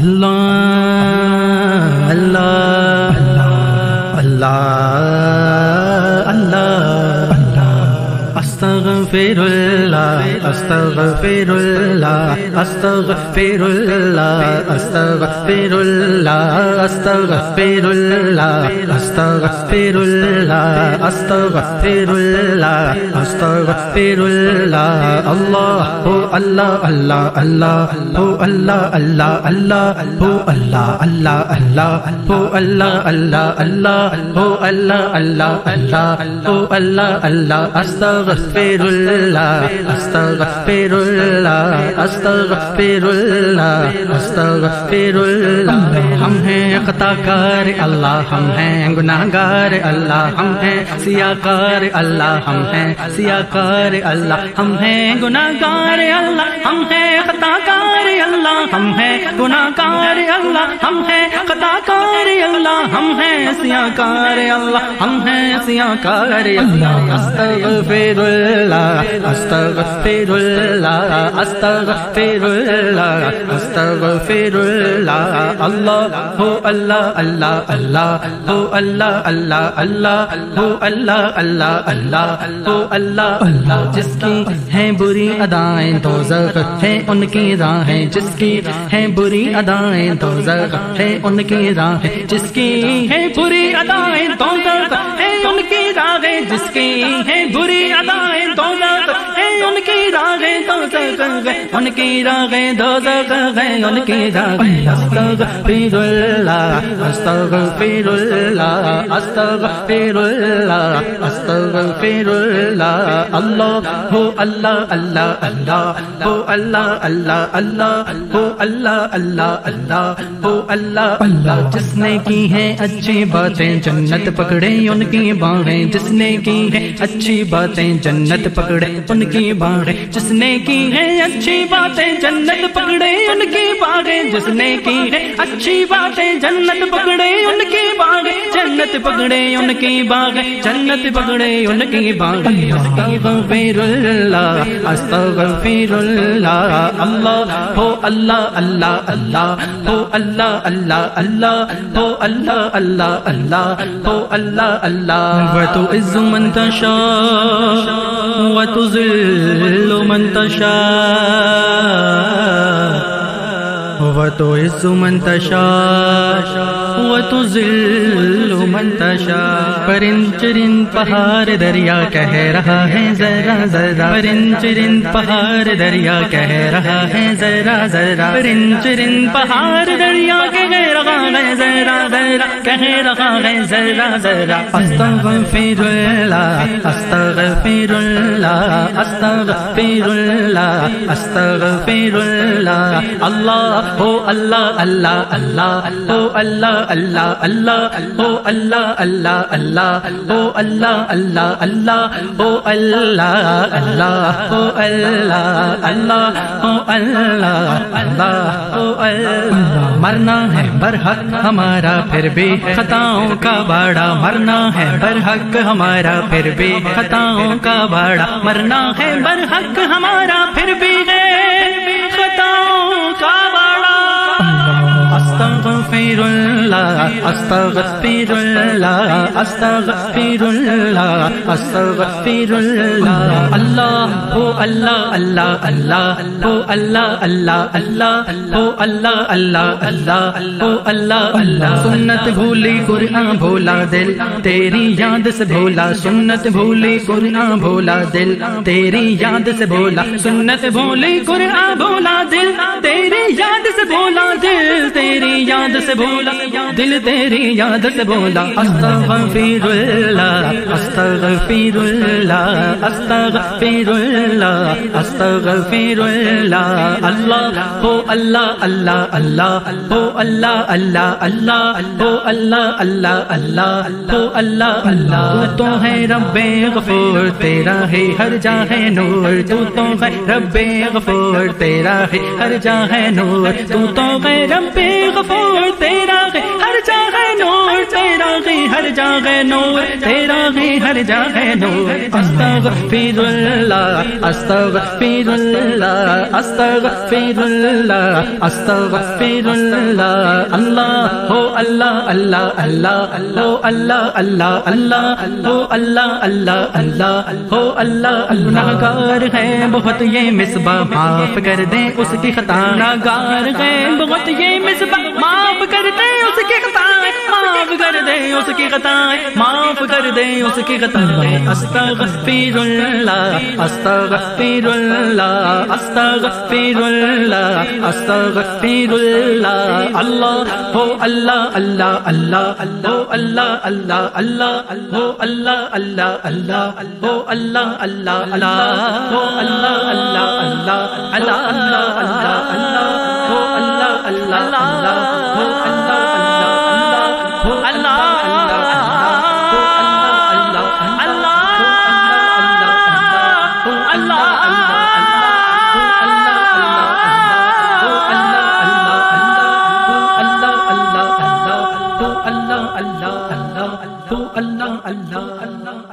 اللہ اللہ اللہ اللہ استغفر اللہ استغفر اللہ استغفر اللہ استغفر اللہ استغفر اللہ استغفر اللہ استغفر اللہ استغفر اللہ اللہ ہو اللہ اللہ اللہ ہو اللہ اللہ اللہ ہو اللہ اللہ اللہ ہو اللہ اللہ اللہ ہو اللہ اللہ اللہ ہو اللہ اللہ استغفر اللہ استغفر اللہ استغفر اللہ استغفر اللہ ہم ہیں خطا کار اللہ ہم ہیں گناہ گار اللہ ہم ہیں سیاہ کار اللہ ہم ہیں سیاہ کار اللہ ہم ہیں گناہ گار اللہ ہم ہیں خطا کار اللہ ہم ہیں گناہ گار اللہ ہم ہیں خطا کار اللہ ہم ہیں سیاہ کار اللہ ہم ہیں سیاہ کار اللہ استغفر اللہ استغفر اللہ استغفر اللہ استغفر اللہ اللہ ہو اللہ اللہ اللہ ہو اللہ اللہ اللہ ہو اللہ اللہ اللہ ہو اللہ اللہ جس کی ہیں بری ادائیں دوزخ ہے ان کی راہیں جس کی ہیں بری ادائیں دوزخ ہے ان کی راہیں جس کی ہیں بری ادائیں دوزخ ہے ان کی راہیں جس کی ہیں بری ادائیں دوزخ ہے ان کی راہیں دوزخ ہے ان کی راہیں دوزخ ہے ان کی راہیں استغفر اللہ استغفر اللہ استغفر اللہ استغفر اللہ اللہ ہو اللہ اللہ اللہ ہو اللہ اللہ اللہ ہو اللہ اللہ اللہ ہو اللہ اللہ جس نے کی ہے اچھی باتیں جنت پکڑے ان کی باہیں جس نے کی ہے اچھی باتیں جنت پکڑے ان کی باہیں جس نے کی ہے اچھی باتیں جنت پکڑے ان کی باہیں جس نے کی ہے اچھی باتیں جنت پکڑے ان کی باہیں جنت پکڑے ان کی باہیں جنت پکڑے ان کی باہیں استغفر اللہ استغفر اللہ اللہ ہو اللہ اللہ اللہ ہو اللہ اللہ اللہ ہو اللہ اللہ اللہ ہو اللہ اللہ وتعز من تشاء وتذل من تشاء وتعز من تشاء وتذل من تشاء پرند چرند پہاڑ دریا کہہ رہا ہے ذرا ذرا پرند چرند پہاڑ دریا کہہ رہا ہے ذرا ذرا پرند چرند پہاڑ دریا کہہ رہا ہے ذرا ذرا کہہ رہا ہے ذرا ذرا استغفر اللہ استغفر اللہ استغفر اللہ استغفر اللہ اللہ ہو اللہ اللہ اللہ ہو اللہ اللہ اللہ ہو اللہ اللہ اللہ ہو اللہ اللہ اللہ ہو اللہ اللہ ہو اللہ اللہ ہو اللہ اللہ ہو اللہ مرنا ہے برحق ہمارا پھر بھی خطاؤں کا باڑا مرنا ہے برحق ہمارا پھر بھی خطاؤں کا باڑا مرنا ہے برحق ہمارا پھر بھی خطاؤں کا باڑا استغفر اللہ استغفر اللہ استغفر اللہ استغفر اللہ اللہ ہو اللہ اللہ اللہ ہو اللہ اللہ اللہ ہو اللہ اللہ اللہ ہو اللہ اللہ سنت بھولی قرآن بھولا دل تیری یاد سے بھولا سنت بھولی قرآن بھولا دل تیری یاد سے بھولا سنت بھولی قرآن بھولا دل تیری یاد سے بھولا دل تیری یاد سے بھولا دل تیری یاد سے بھولا استغفر اللہ استغفر اللہ استغفر اللہ استغفر اللہ اللہ ہو اللہ اللہ اللہ ہو اللہ اللہ اللہ ہو اللہ اللہ اللہ ہو اللہ اللہ تو ہے رب غفور تیرا ہے ہر جا ہے نور تو ہے رب غفور تیرا ہے ہر جا ہے نور تو ہے رب غفور تیرا ہے ہر جا ہے نور تیرا ہے ہر جگہ نور، تیرا ہی ہر جگہ نور. استغفر اللہ استغفر اللہ استغفر اللہ استغفر اللہ. اللہ ہو اللہ اللہ اللہ ہو اللہ اللہ اللہ ہو اللہ اللہ اللہ ہو اللہ اللہ. ناگار ہے بہت یہ مصباح، معاف کر دیں اس کی خطا. ناگار ہے بہت یہ مصباح، معاف کر دیں اس کی خطائیں، معاف کر دیں اس کی خطائیں، معاف کر دیں اس کی خطائیں. استغفر اللہ استغفر اللہ استغفر اللہ استغفر اللہ. اللہ ہو اللہ اللہ اللہ ہو اللہ اللہ اللہ ہو اللہ اللہ اللہ ہو اللہ اللہ اللہ ہو اللہ اللہ اللہ اللہ اللہ اللہ اللہ ہو اللہ اللہ اللہ ہو اللہ اللہ ہو اللہ اللہ اللہ اللہ اللہ